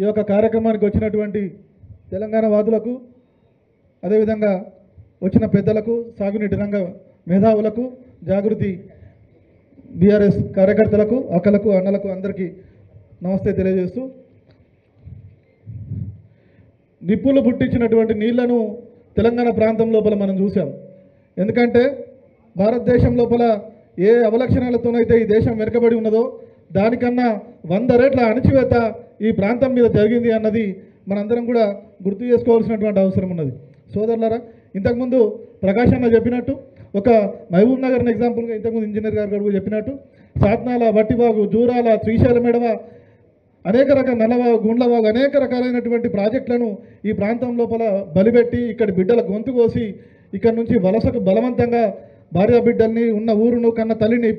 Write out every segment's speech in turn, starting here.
ఈ యొక్క కార్యక్రమానికి వచ్చినటువంటి తెలంగాణ వాదులకు, అదేవిధంగా వచ్చిన పెద్దలకు, సాగునీటి రంగ మేధావులకు, జాగృతి బీఆర్ఎస్ కార్యకర్తలకు, అక్కలకు, అన్నలకు అందరికీ నమస్తే తెలియజేస్తూ, నిప్పులు పుట్టించినటువంటి నీళ్లను తెలంగాణ ప్రాంతం లోపల మనం చూసాం. ఎందుకంటే భారతదేశం లోపల ఏ అవలక్షణాలతోనైతే ఈ దేశం వెనుకబడి ఉన్నదో దానికన్నా 100 రెట్ల అణచివేత ఈ ప్రాంతం మీద జరిగింది అన్నది మనందరం కూడా గుర్తు చేసుకోవాల్సినటువంటి అవసరం ఉన్నది. సోదరులారా, ఇంతకుముందు ప్రకాష్ అన్న చెప్పినట్టు, ఒక మహబూబ్ నగర్ని ఎగ్జాంపుల్గా ఇంతకుముందు ఇంజనీర్ గారు కూడా చెప్పినట్టు, సాత్నాల, వట్టివాగు, జూరాల, శ్రీశైలం మెడవ, అనేక రకాల నల్లవాగు, గుండ్లవాగు, అనేక రకాలైనటువంటి ప్రాజెక్టులను ఈ ప్రాంతం లోపల బలిపెట్టి ఇక్కడి బిడ్డల గొంతు కోసి ఇక్కడ నుంచి వలసకు బలవంతంగా భార్య బిడ్డల్ని, ఉన్న ఊరును, కన్న తల్లిని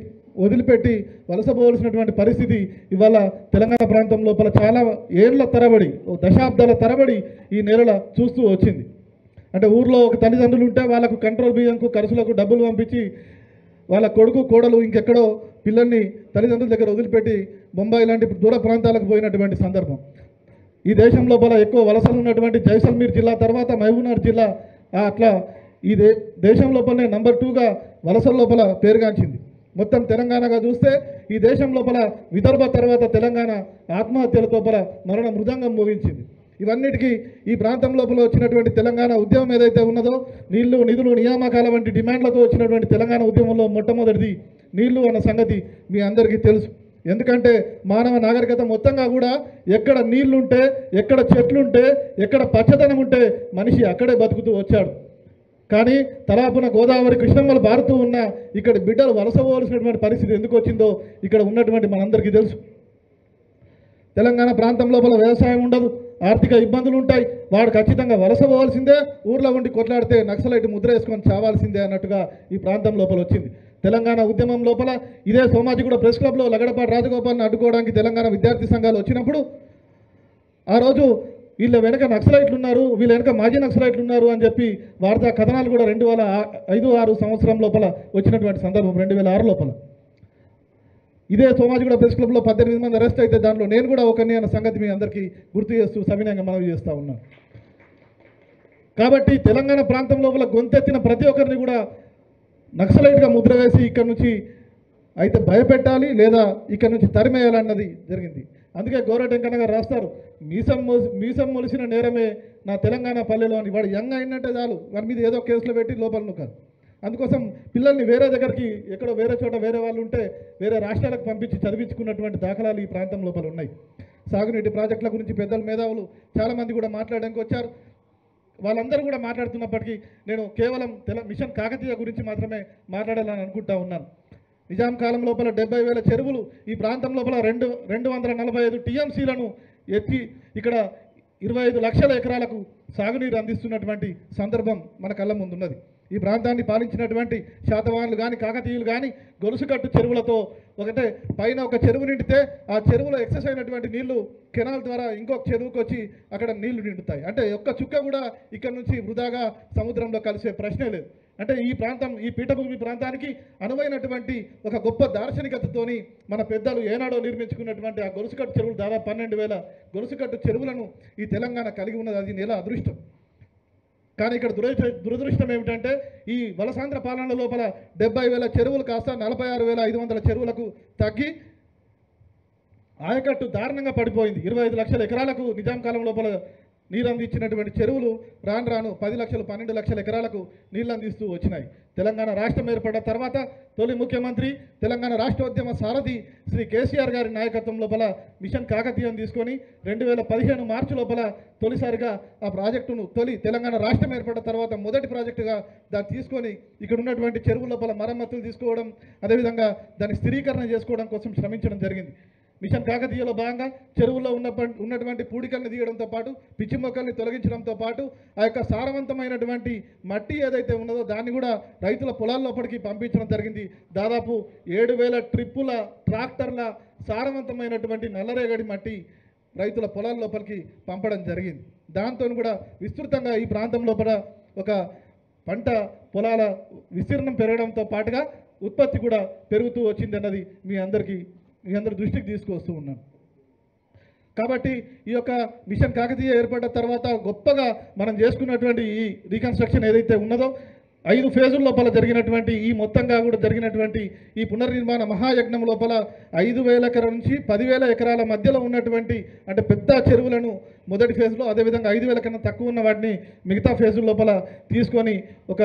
వదిలిపెట్టి వలసపోవలసినటువంటి పరిస్థితి ఇవాళ తెలంగాణ ప్రాంతం లోపల చాలా ఏళ్ల తరబడి, దశాబ్దాల తరబడి ఈ నెలల చూస్తూ వచ్చింది. అంటే ఊర్లో ఒక తల్లిదండ్రులు ఉంటే వాళ్ళకు కంట్రోల్ బియ్యంకు, ఖర్చులకు డబ్బులు పంపించి వాళ్ళ కొడుకు, కోడలు ఇంకెక్కడో పిల్లల్ని తల్లిదండ్రుల దగ్గర వదిలిపెట్టి బొంబాయి లాంటి దూర ప్రాంతాలకు పోయినటువంటి సందర్భం. ఈ దేశం లోపల ఎక్కువ వలసలు ఉన్నటువంటి జైసల్మీర్ జిల్లా తర్వాత మహబూబ్నగర్ జిల్లా అట్లా ఈ దేశం లోపలనే నంబర్ 2గా వలసల లోపల పేరుగాంచింది. మొత్తం తెలంగాణగా చూస్తే ఈ దేశం లోపల విదర్భ తర్వాత తెలంగాణ ఆత్మహత్యల లోపల మరణ మృదంగం మోగించింది. ఇవన్నిటికీ ఈ ప్రాంతం లోపల వచ్చినటువంటి తెలంగాణ ఉద్యమం ఏదైతే ఉన్నదో, నీళ్లు, నిధులు, నియామకాల వంటి డిమాండ్లతో వచ్చినటువంటి తెలంగాణ ఉద్యమంలో మొట్టమొదటిది నీళ్లు అన్న సంగతి మీ అందరికీ తెలుసు. ఎందుకంటే మానవ నాగరికత మొత్తంగా కూడా ఎక్కడ నీళ్లుంటే, ఎక్కడ చెట్లుంటే, ఎక్కడ పచ్చదనం ఉంటే మనిషి అక్కడే బతుకుతూ వచ్చాడు. కానీ తలాపున గోదావరి, కృష్ణమ్మలు పారుతూ ఉన్న ఇక్కడ బిడ్డలు వలసపోవలసినటువంటి పరిస్థితి ఎందుకు వచ్చిందో ఇక్కడ ఉన్నటువంటి మనందరికీ తెలుసు. తెలంగాణ ప్రాంతం లోపల వ్యవసాయం ఉండదు, ఆర్థిక ఇబ్బందులు ఉంటాయి, వాడు ఖచ్చితంగా వలసపోవాల్సిందే, ఊర్లో ఉండి కొట్లాడితే నక్సలైట్ ముద్ర వేసుకొని చావాల్సిందే అన్నట్టుగా ఈ ప్రాంతం లోపల వచ్చింది. తెలంగాణ ఉద్యమం లోపల ఇదే సోమాజిగూడ ప్రెస్ క్లబ్లో లగడపాటి రాజగోపాల్ని అడ్డుకోవడానికి తెలంగాణ విద్యార్థి సంఘాలు వచ్చినప్పుడు ఆ రోజు వీళ్ళ వెనక నక్సలైట్లు ఉన్నారు, వీళ్ళ వెనక మాజీ నక్సలైట్లు ఉన్నారు అని చెప్పి వార్తా కథనాలు కూడా 2005-06 సంవత్సరం లోపల వచ్చినటువంటి సందర్భం, 2006 లోపల. ఇదే సోమాజిగూడ ప్రెస్ క్లబ్లో 18 మంది అరెస్ట్ అయితే దాంట్లో నేను కూడా ఒకరిని అన్న సంగతి మీ అందరికీ గుర్తు చేస్తూ సవినయంగా మనవి చేస్తూ ఉన్నాను. కాబట్టి తెలంగాణ ప్రాంతం లోపల గొంతెత్తిన ప్రతి ఒక్కరిని కూడా నక్సలైట్గా ముద్ర వేసి ఇక్కడ నుంచి అయితే భయపెట్టాలి, లేదా ఇక్కడ నుంచి తరిమేయాలన్నది జరిగింది. అందుకే గోరటెంకన్న గారు రాస్తారు, మీసం మొలిసిన నేరమే నా తెలంగాణ పల్లెలో అని. వాడు యంగ్ అయినట్టే చాలు, వారి మీద ఏదో కేసులో పెట్టి లోపల నొక్కారు. అందుకోసం పిల్లల్ని వేరే దగ్గరికి, ఎక్కడో వేరే చోట వేరే వాళ్ళు ఉంటే వేరే రాష్ట్రాలకు పంపించి చదివించుకున్నటువంటి దాఖలాలు ఈ ప్రాంతం లోపల ఉన్నాయి. సాగునీటి ప్రాజెక్టుల గురించి పెద్దలు, మేధావులు చాలామంది కూడా మాట్లాడడానికి వచ్చారు. వాళ్ళందరూ కూడా మాట్లాడుతున్నప్పటికీ నేను కేవలం మిషన్ కాకతీయ గురించి మాత్రమే మాట్లాడాలని అనుకుంటా ఉన్నాను. నిజాం కాలం లోపల 70,000 చెరువులు ఈ ప్రాంతం లోపల 245 టీఎంసీలను ఎత్తి ఇక్కడ 25 లక్షల ఎకరాలకు సాగునీరు అందిస్తున్నటువంటి సందర్భం మన కళ్ళ ముందున్నది. ఈ ప్రాంతాన్ని పాలించినటువంటి శాతవాహనులు కానీ, కాకతీయులు కానీ గొలుసుకట్టు చెరువులతో ఒకటే పైన ఒక చెరువు నిండితే ఆ చెరువులో ఎక్సెస్ అయినటువంటి నీళ్లు కెనాల్ ద్వారా ఇంకొక చెరువుకి వచ్చి అక్కడ నీళ్లు నిండుతాయి. అంటే ఒక్క చుక్క కూడా ఇక్కడ నుంచి వృధాగా సముద్రంలో కలిసే ప్రశ్నే లేదు. అంటే ఈ ప్రాంతం, ఈ పీఠభూమి ప్రాంతానికి అనువైనటువంటి ఒక గొప్ప దార్శనికతతోని మన పెద్దలు ఏనాడో నిర్మించుకున్నటువంటి ఆ గొలుసుకట్టు చెరువులు, దాదాపు 12,000 గొలుసుకట్టు చెరువులను ఈ తెలంగాణ కలిగి ఉన్నది. అది నెల అదృష్టం. కానీ ఇక్కడ దురదృష్టం ఏమిటంటే ఈ వలసాంధ్ర పాలన లోపల 70,000 చెరువులు కాస్త 46,500 చెరువులకు తగ్గి ఆయకట్టు దారుణంగా పడిపోయింది. 25 లక్షల ఎకరాలకు నిజాం కాలం లోపల నీరు అందించినటువంటి చెరువులు రాను రాను 10 లక్షలు, 12 లక్షల ఎకరాలకు నీళ్లు అందిస్తూ వచ్చినాయి. తెలంగాణ రాష్ట్రం ఏర్పడ్డ తర్వాత తొలి ముఖ్యమంత్రి, తెలంగాణ రాష్ట్రోద్యమ సారథి శ్రీ కేసీఆర్ గారి నాయకత్వం లోపల మిషన్ కాకతీయం తీసుకొని 2015 మార్చి లోపల తొలిసారిగా ఆ ప్రాజెక్టును తెలంగాణ రాష్ట్రం ఏర్పడ్డ తర్వాత మొదటి ప్రాజెక్టుగా దాన్ని తీసుకొని ఇక్కడ ఉన్నటువంటి చెరువుల లోపల మరమ్మతులు తీసుకోవడం, అదేవిధంగా దాన్ని స్థిరీకరణ చేసుకోవడం కోసం శ్రమించడం జరిగింది. మిషన్ కాకతీయలో భాగంగా చెరువుల్లో ఉన్నటువంటి పూడికల్ని తీయడంతో పాటు, పిచ్చి మొక్కల్ని తొలగించడంతో పాటు ఆ యొక్క సారవంతమైనటువంటి మట్టి ఏదైతే ఉన్నదో దాన్ని కూడా రైతుల పొలాల్లోపలికి పంపించడం జరిగింది. దాదాపు 7,000 ట్రిప్పుల ట్రాక్టర్ల సారవంతమైనటువంటి నల్లరేగడి మట్టి రైతుల పొలాల లోపలికి పంపడం జరిగింది. దాంతో కూడా విస్తృతంగా ఈ ప్రాంతం లోపల ఒక పంట పొలాల విస్తీర్ణం పెరగడంతో పాటుగా ఉత్పత్తి కూడా పెరుగుతూ వచ్చింది అన్నది మీ అందరి దృష్టికి తీసుకొస్తూ ఉన్నాను. కాబట్టి ఈ యొక్క మిషన్ కాకతీయ ఏర్పడ్డ తర్వాత గొప్పగా మనం చేసుకున్నటువంటి ఈ రీకన్స్ట్రక్షన్ ఏదైతే ఉన్నదో 5 ఫేజుల లోపల జరిగినటువంటి ఈ మొత్తంగా కూడా జరిగినటువంటి ఈ పునర్నిర్మాణ మహాయజ్ఞం లోపల 5,000 ఎకరాల నుంచి 10,000 ఎకరాల మధ్యలో ఉన్నటువంటి అంటే పెద్ద చెరువులను మొదటి ఫేజ్లో, అదేవిధంగా 5,000 కన్నా తక్కువ ఉన్న వాటిని మిగతా ఫేజుల లోపల తీసుకొని ఒక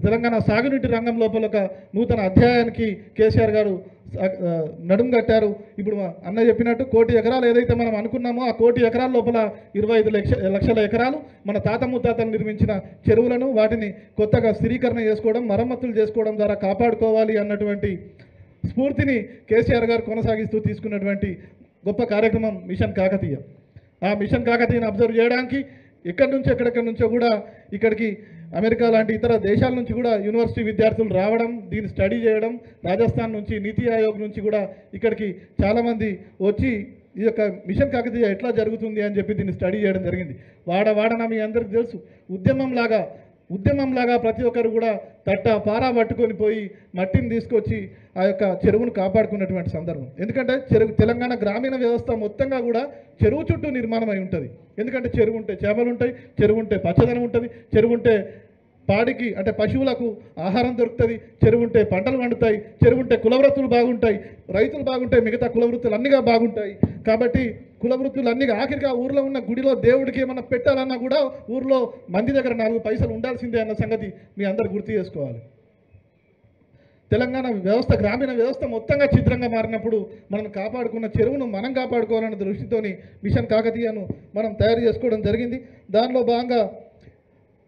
తెలంగాణ సాగునీటి రంగం లోపల ఒక నూతన అధ్యాయానికి కేసీఆర్ గారు నడుం కట్టారు. ఇప్పుడు అన్న చెప్పినట్టు 1 కోటి ఎకరాలు ఏదైతే మనం అనుకున్నామో ఆ 1 కోటి ఎకరాల లోపల 25 లక్షల ఎకరాలు మన తాత ముత్తాతలు నిర్మించిన చెరువులను వాటిని కొత్తగా స్థిరీకరణ చేసుకోవడం, మరమ్మతులు చేసుకోవడం ద్వారా కాపాడుకోవాలి అన్నటువంటి స్ఫూర్తిని కేసీఆర్ గారు కొనసాగిస్తూ తీసుకున్నటువంటి గొప్ప కార్యక్రమం మిషన్ కాకతీయ. ఆ మిషన్ కాకతీయను అబ్జర్వ్ చేయడానికి ఎక్కడెక్కడి నుంచో కూడా ఇక్కడికి అమెరికా లాంటి ఇతర దేశాల నుంచి కూడా యూనివర్సిటీ విద్యార్థులు రావడం, దీన్ని స్టడీ చేయడం, రాజస్థాన్ నుంచి, నీతి ఆయోగ్ నుంచి కూడా ఇక్కడికి చాలామంది వచ్చి ఈ యొక్క మిషన్ కాకతీయ ఎట్లా జరుగుతుంది అని చెప్పి దీన్ని స్టడీ చేయడం జరిగింది. వాడన మీ అందరికీ తెలుసు, ఉద్యమంలాగా ప్రతి ఒక్కరు కూడా పారా పట్టుకొని పోయి మట్టిని తీసుకొచ్చి ఆ యొక్క చెరువును కాపాడుకున్నటువంటి సందర్భం. ఎందుకంటే తెలంగాణ గ్రామీణ వ్యవస్థ మొత్తంగా కూడా చెరువు చుట్టూ నిర్మాణం అయి ఉంటుంది. ఎందుకంటే చెరువు ఉంటే చేపలు ఉంటాయి, చెరువు ఉంటే పచ్చదనం ఉంటుంది, చెరువు ఉంటే పాడికి అంటే పశువులకు ఆహారం దొరుకుతుంది, చెరువు ఉంటే పంటలు పండుతాయి, చెరువు ఉంటే కులవృత్తులు బాగుంటాయి, రైతులు బాగుంటాయి, మిగతా కులవృత్తులు అన్నిగా బాగుంటాయి. కాబట్టి కులవృత్తులు అన్ని ఆఖరిగా ఊర్లో ఉన్న గుడిలో దేవుడికి ఏమన్నా పెట్టాలన్నా కూడా ఊర్లో మంది దగ్గర 4 పైసలు ఉండాల్సిందే అన్న సంగతి మీ అందరు గుర్తు చేసుకోవాలి. తెలంగాణ వ్యవస్థ, గ్రామీణ వ్యవస్థ మొత్తంగా ఛిద్రంగా మారినప్పుడు మనం కాపాడుకున్న చెరువును మనం కాపాడుకోవాలన్న దృష్టితోని మిషన్ కాకతీయను మనం తయారు చేసుకోవడం జరిగింది. దానిలో భాగంగా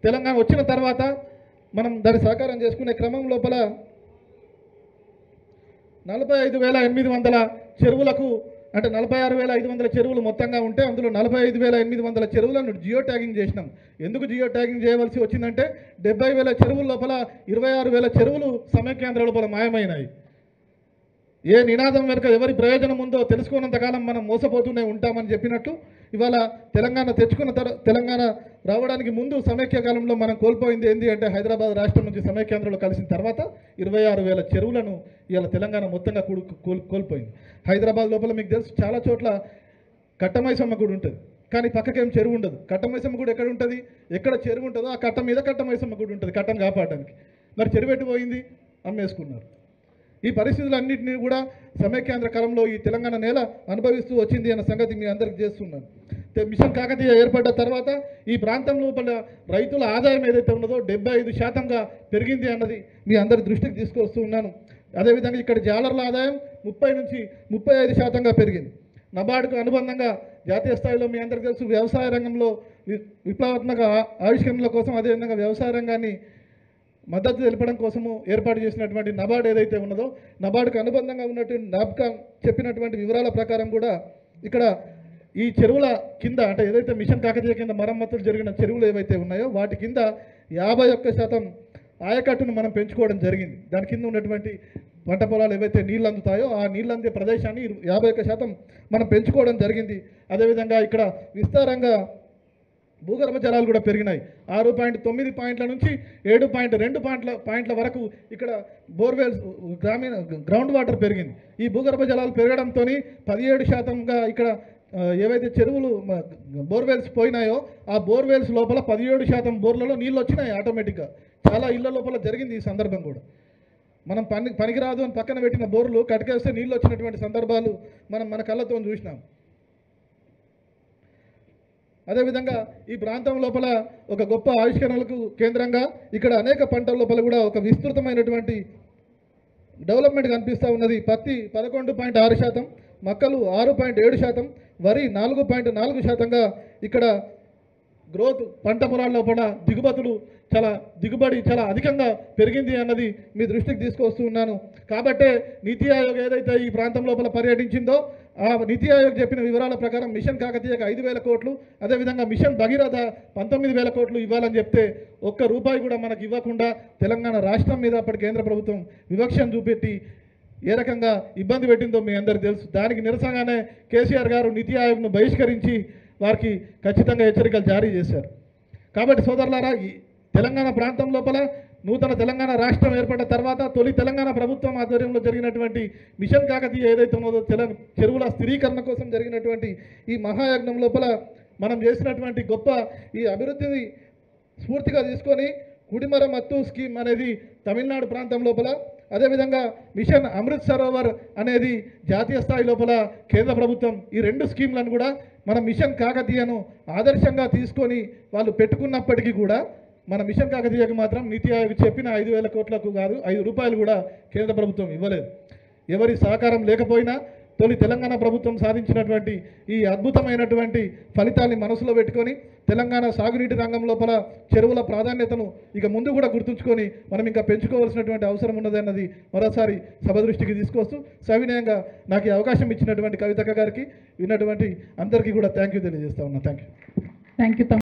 తెలంగాణ వచ్చిన తర్వాత మనం దాన్ని సహకారం చేసుకునే క్రమం లోపల 45,800 చెరువులకు అంటే 46,500 చెరువులు మొత్తంగా ఉంటే అందులో 45,800 చెరువులను జియో ట్యాగింగ్ చేసినాం. ఎందుకు జియో ట్యాగింగ్ చేయవలసి వచ్చిందంటే 70,000 చెరువుల లోపల 26,000 చెరువులు సమైక్యాంధ్ర లోపల మాయమైనాయి. ఏ నినాదం వెనుక ఎవరి ప్రయోజనం ఉందో తెలుసుకున్నంతకాలం మనం మోసపోతూనే ఉంటామని చెప్పినట్టు ఇవాళ తెలంగాణ రావడానికి ముందు సమైక్య కాలంలో మనం కోల్పోయింది ఏంటి అంటే హైదరాబాద్ రాష్ట్రం నుంచి సమైక్యాంధ్రలో కలిసిన తర్వాత 26,000 చెరువులను ఇవాళ తెలంగాణ మొత్తంగా కోల్పోయింది. హైదరాబాద్ లోపల మీకు తెలుసు చాలా చోట్ల కట్టమైసమ్మ గుడి ఉంటుంది, కానీ పక్కకేం చెరువు ఉండదు. కట్టమైసమ్మ గుడి ఎక్కడ ఉంటుంది? ఎక్కడ చెరువు ఉంటుందో ఆ కట్ట మీద కట్టమైసమ్మ గుడి ఉంటుంది కట్టను కాపాడడానికి. మరి చెరువు ఎట్టిపోయింది? అమ్మేసుకున్నారు. ఈ పరిస్థితులన్నింటినీ కూడా సమైక్యాంధ్ర కాలంలో ఈ తెలంగాణ నేల అనుభవిస్తూ వచ్చింది అన్న సంగతి మీ అందరికీ చేస్తున్నాను. మిషన్ కాకతీయ ఏర్పడ్డ తర్వాత ఈ ప్రాంతం లోపల రైతుల ఆదాయం ఏదైతే ఉన్నదో 75% పెరిగింది అన్నది మీ అందరి దృష్టికి తీసుకొస్తూ ఉన్నాను. అదేవిధంగా ఇక్కడ జాలర్ల ఆదాయం 30 నుంచి 35% పెరిగింది. నబార్డుకు అనుబంధంగా జాతీయ స్థాయిలో మీ అందరికీ తెలుసు వ్యవసాయ రంగంలో విప్లవాత్మక ఆవిష్కరణల కోసం, అదేవిధంగా వ్యవసాయ రంగాన్ని మద్దతు తెలపడం కోసము ఏర్పాటు చేసినటువంటి నబార్డ్ ఏదైతే ఉన్నదో నబార్డుకు అనుబంధంగా ఉన్నటువంటి నాబ్కామ్ చెప్పినటువంటి వివరాల ప్రకారం కూడా ఇక్కడ ఈ చెరువుల కింద అంటే ఏదైతే మిషన్ కాకతీయ కింద మరమ్మతులు జరిగిన చెరువులు ఏవైతే ఉన్నాయో వాటి కింద 51% ఆయకట్టును మనం పెంచుకోవడం జరిగింది. దాని కింద ఉన్నటువంటి పంట పొలాలు ఏవైతే నీళ్ళు అందుతాయో ఆ నీళ్ళు అందే ప్రదేశాన్ని 51% మనం పెంచుకోవడం జరిగింది. అదేవిధంగా ఇక్కడ విస్తారంగా భూగర్భ జలాలు కూడా పెరిగినాయి. 6.9 పాయింట్ల నుంచి 7.2 పాయింట్ల వరకు ఇక్కడ బోర్వెల్స్ గ్రౌండ్ వాటర్ పెరిగింది. ఈ భూగర్భ జలాలు పెరగడంతో 17%గా ఇక్కడ ఏవైతే చెరువులు బోర్వెల్స్ పోయినాయో ఆ బోర్వెల్స్ లోపల 17% బోర్లలో నీళ్ళు వచ్చినాయి ఆటోమేటిక్గా. చాలా ఇళ్ల లోపల జరిగింది ఈ సందర్భం కూడా. మనం పనికిరాదు అని పక్కన పెట్టిన బోర్లు కట్టకేస్తే నీళ్ళు వచ్చినటువంటి సందర్భాలు మనం మన కళ్ళతో చూసినాం. అదేవిధంగా ఈ ప్రాంతం లోపల ఒక గొప్ప ఆవిష్కరణలకు కేంద్రంగా ఇక్కడ అనేక పంటల లోపల కూడా ఒక విస్తృతమైనటువంటి డెవలప్మెంట్ కనిపిస్తూ ఉన్నది. పత్తి 11.6%, మొక్కలు 6.7%, వరి 4.4%గా ఇక్కడ గ్రోత్ పంట పొలాల లోపల దిగుబడి చాలా అధికంగా పెరిగింది అన్నది మీ దృష్టికి తీసుకొస్తూ ఉన్నాను. కాబట్టే నీతి ఆయోగ్ ఏదైతే ఈ ప్రాంతం లోపల పర్యటించిందో ఆ నీతి ఆయోగ్ చెప్పిన వివరాల ప్రకారం మిషన్ కాకతీయకు 5,000 కోట్లు, అదేవిధంగా మిషన్ భగీరథ 19,000 కోట్లు ఇవ్వాలని చెప్తే ఒక్క రూపాయి కూడా మనకు ఇవ్వకుండా తెలంగాణ రాష్ట్రం మీద అప్పటి కేంద్ర ప్రభుత్వం వివక్షను చూపెట్టి ఏ రకంగా ఇబ్బంది పెట్టిందో మీ అందరికీ తెలుసు. దానికి నిరసనగానే కేసీఆర్ గారు నీతి ఆయోగ్ను బహిష్కరించి వారికి ఖచ్చితంగా హెచ్చరికలు జారీ చేశారు. కాబట్టి సోదరులారా, ఈ తెలంగాణ ప్రాంతం లోపల నూతన తెలంగాణ రాష్ట్రం ఏర్పడిన తర్వాత తొలి తెలంగాణ ప్రభుత్వం ఆధ్వర్యంలో జరిగినటువంటి మిషన్ కాకతీయ ఏదైతే ఉన్నదో చెరువుల స్థిరీకరణ కోసం జరిగినటువంటి ఈ మహాయజ్ఞం లోపల మనం చేసినటువంటి గొప్ప ఈ అభివృద్ధిని స్ఫూర్తిగా తీసుకొని కుడిమర మత్తు స్కీమ్ అనేది తమిళనాడు ప్రాంతం లోపల, అదేవిధంగా మిషన్ అమృత్ సరోవర్ అనేది జాతీయ స్థాయి లోపల కేంద్ర ప్రభుత్వం, ఈ 2 స్కీమ్లను కూడా మన మిషన్ కాకతీయను ఆదర్శంగా తీసుకొని వాళ్ళు పెట్టుకున్నప్పటికీ కూడా మన మిషన్ కాకతీయకు మాత్రం నీతి ఆయోగ్ చెప్పిన 5,000 కోట్లకు కాదు, 5 రూపాయలు కూడా కేంద్ర ప్రభుత్వం ఇవ్వలేదు. ఎవరి సహకారం లేకపోయినా తొలి తెలంగాణ ప్రభుత్వం సాధించినటువంటి ఈ అద్భుతమైనటువంటి ఫలితాన్ని మనసులో పెట్టుకొని తెలంగాణ సాగునీటి రంగం లోపల చెరువుల ప్రాధాన్యతను ఇక ముందు కూడా గుర్తుంచుకొని మనం ఇంకా పెంచుకోవాల్సినటువంటి అవసరం ఉన్నదన్నది మరోసారి సభ దృష్టికి తీసుకొస్తూ సవినయంగా నాకు ఈ అవకాశం ఇచ్చినటువంటి కవితక్క గారికి, విన్నటువంటి అందరికీ కూడా థ్యాంక్ యూ తెలియజేస్తా ఉన్నా. Thank you.